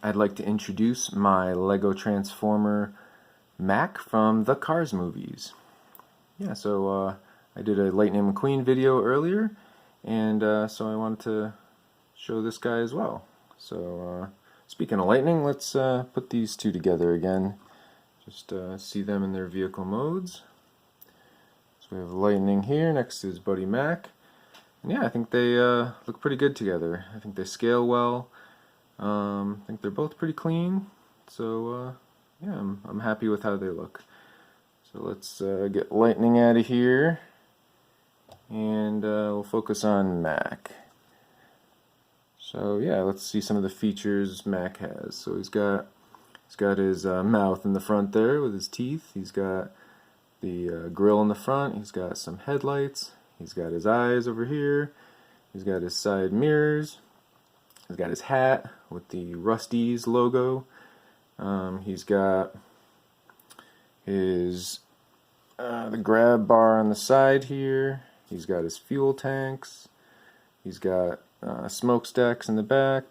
I'd like to introduce my Lego Transformer Mack from the Cars movies. I did a Lightning McQueen video earlier, and so I wanted to show this guy as well. Speaking of lightning, let's put these two together again. Just see them in their vehicle modes. So we have Lightning here next to his buddy Mack. And yeah, I think they look pretty good together. I think they scale well. I think they're both pretty clean, so yeah, I'm happy with how they look. So let's get Lightning out of here, and we'll focus on Mack. So yeah, let's see some of the features Mack has. So he's got his mouth in the front there with his teeth. He's got the grill in the front. He's got some headlights. He's got his eyes over here. He's got his side mirrors. He's got his hat with the Rusty's logo. He's got his the grab bar on the side here. He's got his fuel tanks. He's got smokestacks in the back.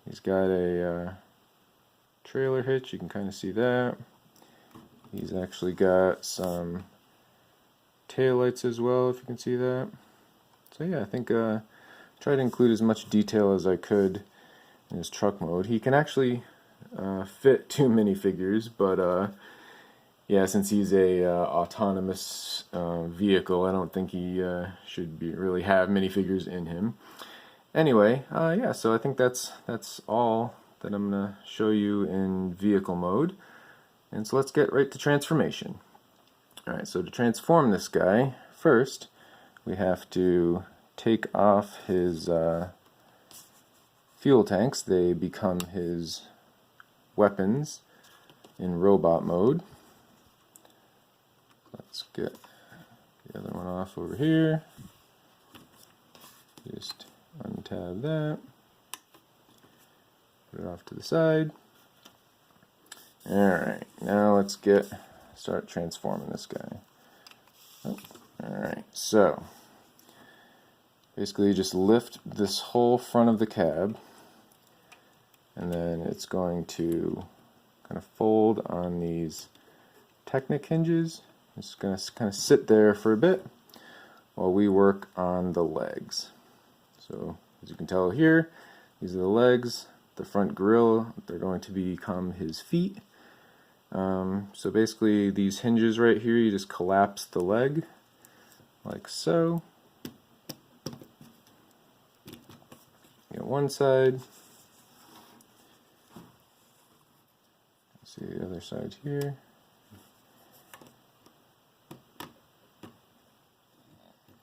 He's got a trailer hitch. You can kind of see that. He's actually got some taillights as well, if you can see that. So yeah, I think try to include as much detail as I could in his truck mode. He can actually fit 2 minifigures, but yeah, since he's a autonomous vehicle, I don't think he should really have minifigures in him. Anyway, yeah, so I think that's all that I'm gonna show you in vehicle mode. And so let's get right to transformation. Alright, so to transform this guy, first we have to take off his fuel tanks. They become his weapons in robot mode. Let's get the other one off over here. Just untab that. Put it off to the side. Alright, now let's start transforming this guy. Oh, alright, so basically you just lift this whole front of the cab, and then it's going to kind of fold on these Technic hinges. It's going to kind of sit there for a bit while we work on the legs. So as you can tell here, these are the legs. The front grille, they're going to become his feet. So basically these hinges right here, you just collapse the leg like so. You got one side. See the other side here.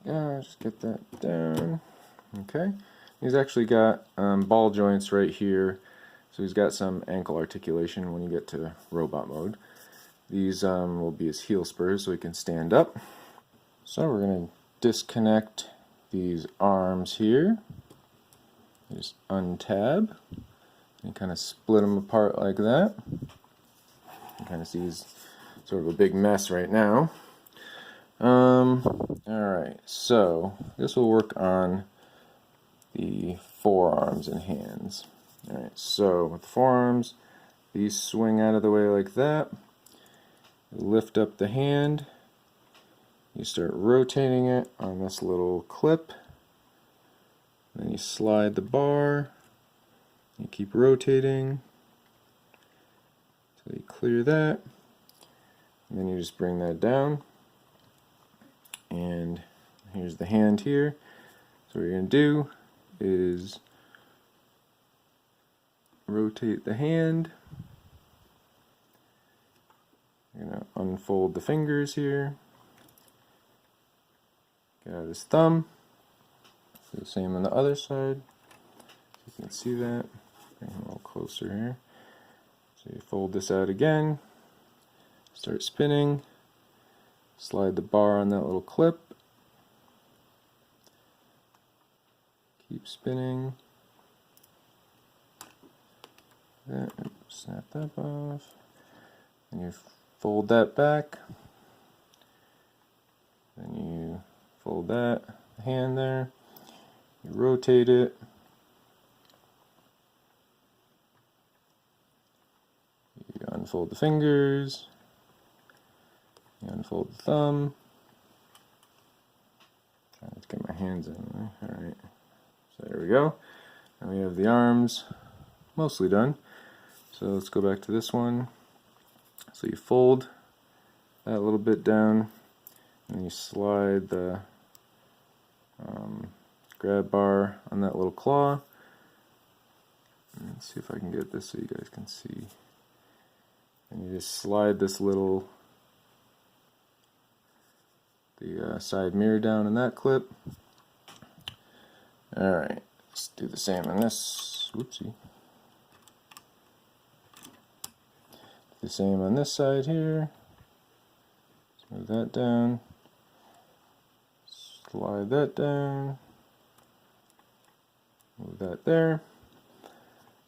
Yeah, just get that down. Okay. He's actually got ball joints right here, so he's got some ankle articulation when you get to robot mode. These will be his heel spurs so he can stand up. So we're going to disconnect these arms here. Just untab and kind of split them apart like that. You kind of see he's sort of a big mess right now. Alright, so this will work on the forearms and hands. Alright, so with the forearms, these swing out of the way like that. You lift up the hand. You start rotating it on this little clip. Then you slide the bar. You keep rotating until you clear that. And then you just bring that down. And here's the hand here. So what you're going to do is rotate the hand. You're going to unfold the fingers here. Get out his thumb. Do the same on the other side. So you can see that. Bring him a little closer here. So you fold this out again. Start spinning. Slide the bar on that little clip. Keep spinning. Snap that off. And you fold that back. Then you fold that hand there. You rotate it. unfold the fingers, you unfold the thumb. Trying to get my hands in there. Alright, so there we go. And we have the arms mostly done. So let's go back to this one. So you fold that little bit down, and you slide the grab bar on that little claw. Let's see if I can get this so you guys can see. And you just slide this little side mirror down in that clip. Alright, let's do the same on this. Whoopsie. The same on this side here. Let's move that down. Slide that down. Move that there.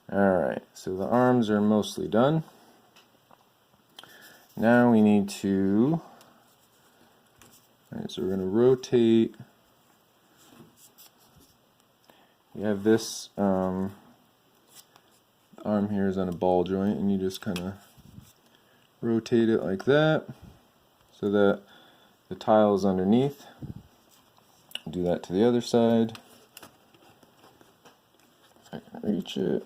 Alright, so the arms are mostly done. Now we need to... Alright, so we're going to rotate. You have this arm here is on a ball joint, and you just kind of rotate it like that so that the tile is underneath. Do that to the other side. If I can reach it.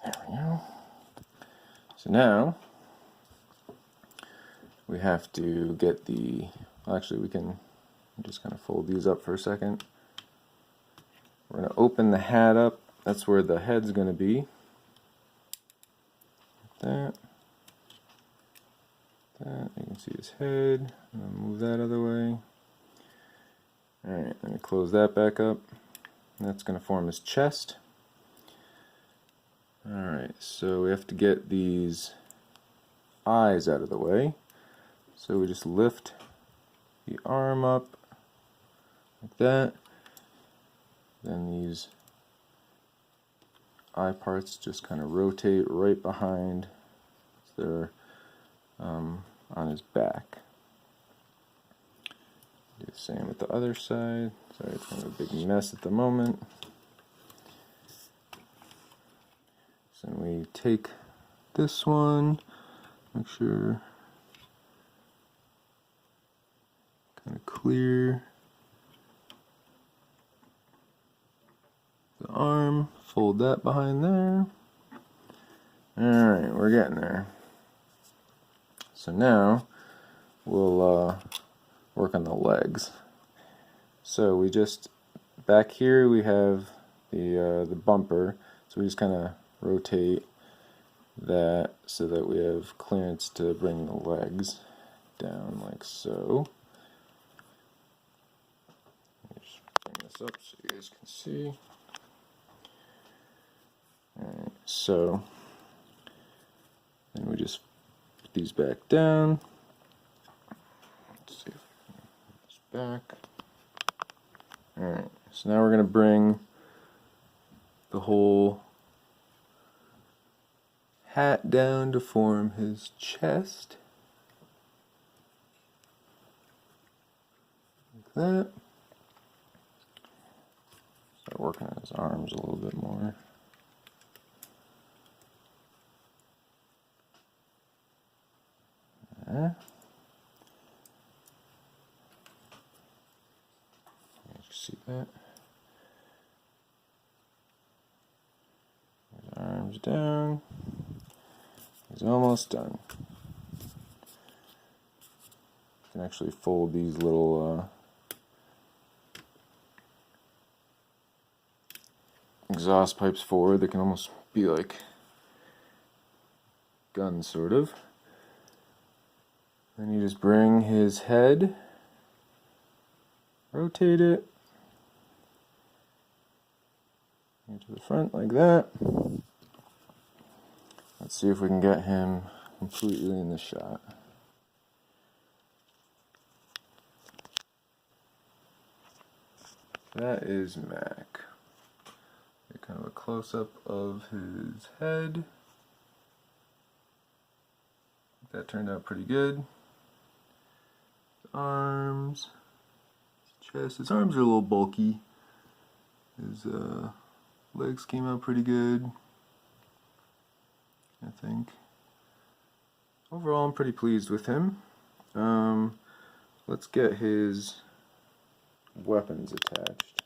There we go. So now we have to get the, well, actually we can just kind of fold these up for a second. We're going to open the hat up. That's where the head's going to be. Like that. That. You can see his head. I'm going to move that other way. Alright, let me close that back up. That's going to form his chest. Alright, so we have to get these eyes out of the way. So we just lift the arm up like that. Then these eye parts just kind of rotate right behind. So they're on his back. Do the same with the other side. Sorry, it's kind of a big mess at the moment. So we take this one, make sure kind of clear the arm, fold that behind there. Alright, we're getting there. So now we'll work on the legs. So we just, back here we have the bumper, so we just kind of rotate that so that we have clearance to bring the legs down like so. Let me just bring this up so you guys can see. Alright, so then we just put these back down. Let's see if I can put this back. Alright, so now we're going to bring the whole hat down to form his chest. Like that. Start working on his arms a little bit more. There. You see that? His arms down. He's almost done. You can actually fold these little exhaust pipes forward. They can almost be like guns, sort of. Then you just bring his head, rotate it into the front like that. Let's see if we can get him completely in the shot. That is Mack. Kind of a close-up of his head. That turned out pretty good. His arms, his chest. His arms are a little bulky. His Legs came out pretty good, I think. Overall, I'm pretty pleased with him. Let's get his weapons attached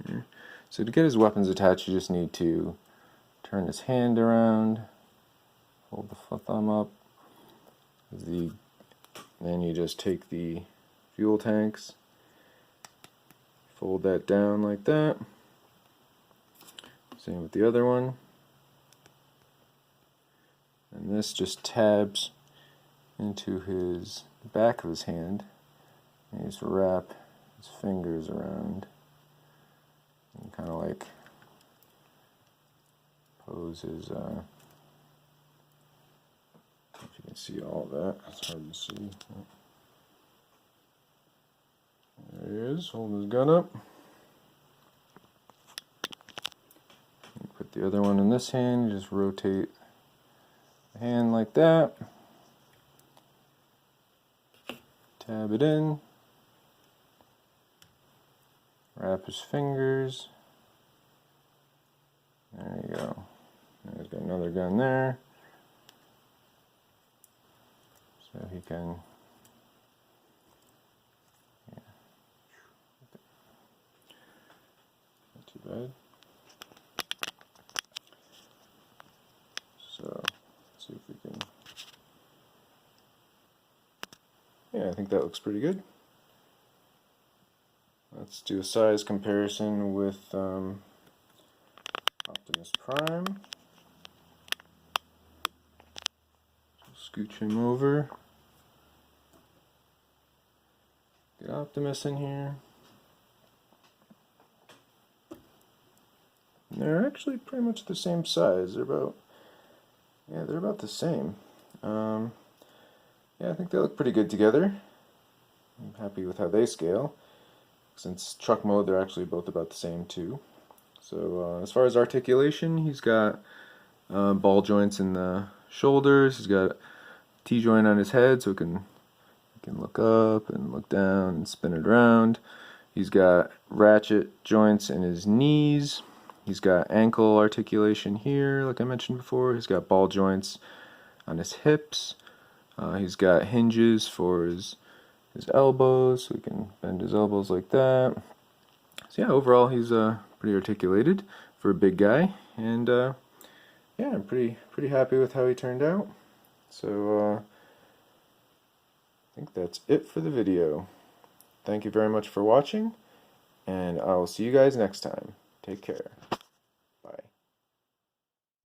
here. So to get his weapons attached, you just need to turn his hand around, hold the thumb up, then you just take the fuel tanks, fold that down like that. Same with the other one. And this just tabs into the back of his hand. And you just wrap his fingers around and kind of like pose his, if you can see all of that, it's hard to see. There he is, holding his gun up. You put the other one in this hand, you just rotate the hand like that. Tab it in. Wrap his fingers. There you go. He's got another gun there. So he can... Yeah. Not too bad. So, let's see if we can... Yeah, I think that looks pretty good. Let's do a size comparison with Optimus Prime. So scooch him over. Get Optimus in here. And they're actually pretty much the same size. They're about the same. Yeah, I think they look pretty good together. I'm happy with how they scale. Since truck mode, they're actually both about the same too. So as far as articulation, he's got ball joints in the shoulders. He's got a T-joint on his head, so he can look up and look down and spin it around. He's got ratchet joints in his knees. He's got ankle articulation here, like I mentioned before. He's got ball joints on his hips. He's got hinges for his elbows, so he can bend his elbows like that. So yeah, overall he's pretty articulated for a big guy, and yeah, I'm pretty happy with how he turned out. So I think that's it for the video. Thank you very much for watching, and I will see you guys next time. Take care.